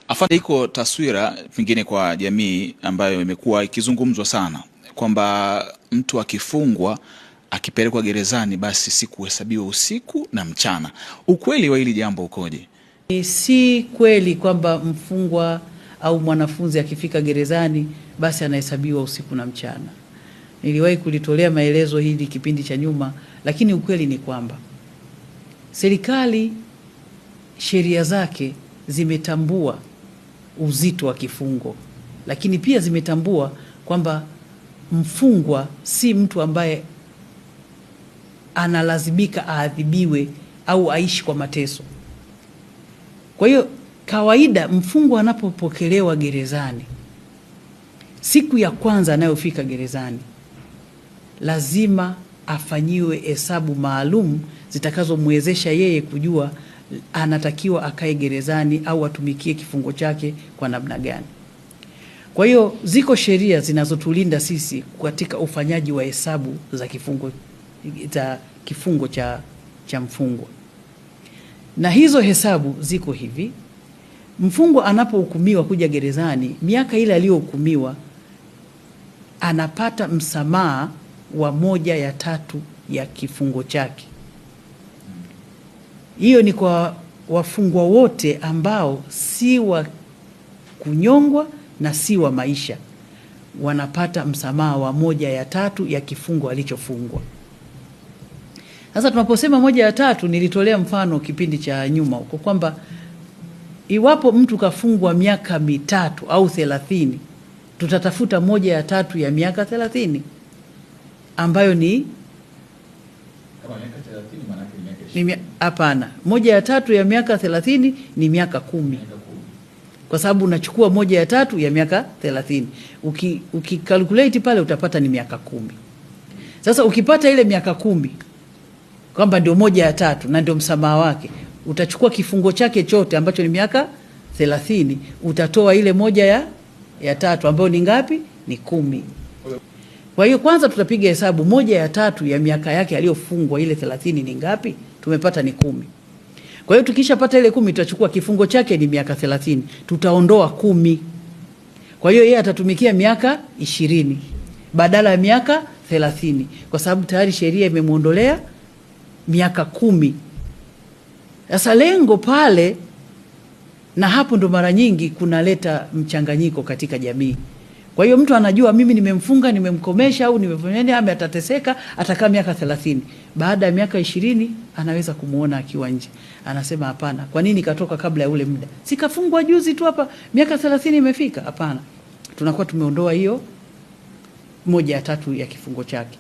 Afande, iko taswira pengine kwa jamii ambayo imekuwa ikizungumzwa sana kwamba mtu akifungwa akipelekwa gerezani basi si kuhesabiwa usiku na mchana. Ukweli wa hili jambo ukoje? Si kweli kwamba mfungwa au mwanafunzi akifika gerezani basi anahesabiwa usiku na mchana. Niliwahi kulitolea maelezo hili kipindi cha nyuma, lakini ukweli ni kwamba serikali, sheria zake zimetambua uzito wa kifungo, lakini pia zimetambua kwamba mfungwa si mtu ambaye analazimika aadhibiwe au aishi kwa mateso. Kwa hiyo kawaida mfungwa anapopokelewa gerezani, siku ya kwanza anayofika gerezani lazima afanyiwe hesabu maalum zitakazomwezesha yeye kujua anatakiwa akae gerezani au atumikie kifungo chake kwa namna gani. Kwa hiyo ziko sheria zinazotulinda sisi katika ufanyaji wa hesabu za kifungo cha mfungwa. Na hizo hesabu ziko hivi: mfungwa anapohukumiwa kuja gerezani, miaka ile aliyohukumiwa anapata msamaha wa 1/3 ya kifungo chake. Hiyo ni kwa wafungwa wote ambao si wa kunyongwa na si wa maisha, wanapata msamaha wa 1/3 ya kifungo alichofungwa. Sasa tunaposema 1/3, nilitolea mfano kipindi cha nyuma huko kwamba iwapo mtu kafungwa miaka 3 au 30, tutatafuta 1/3 ya miaka 30 ambayo ni hapana, 1/3 ya miaka 30 ni miaka 10, kwa sababu unachukua 1/3 ya miaka 30, ukikalkulate pale utapata ni miaka 10. Sasa ukipata ile miaka 10 kwamba ndio 1/3 na ndio msamaha wake, utachukua kifungo chake chote ambacho ni miaka 30, utatoa ile 1/3 ambayo ni ngapi? Ni 10. Kwa hiyo kwanza tutapiga hesabu 1/3 ya miaka yake aliyofungwa ile 30 ni ngapi? Tumepata ni 10. Kwa hiyo tukishapata ile 10, tutachukua kifungo chake ni miaka 30, tutaondoa 10. Kwa hiyo yeye atatumikia miaka 20 badala ya miaka 30, kwa sababu tayari sheria imemuondolea miaka 10. Sasa lengo pale, na hapo ndo mara nyingi kunaleta mchanganyiko katika jamii. Kwa hiyo mtu anajua mimi nimemfunga, nimemkomesha au nimefanya ame atateseka, atakaa miaka 30. Baada ya miaka 20 anaweza kumuona akiwa nje. Anasema hapana, kwa nini katoka kabla ya ule muda? Sikafungwa juzi tu hapa, miaka 30 imefika. Hapana. Tunakuwa tumeondoa hiyo 1/3 ya kifungo chake.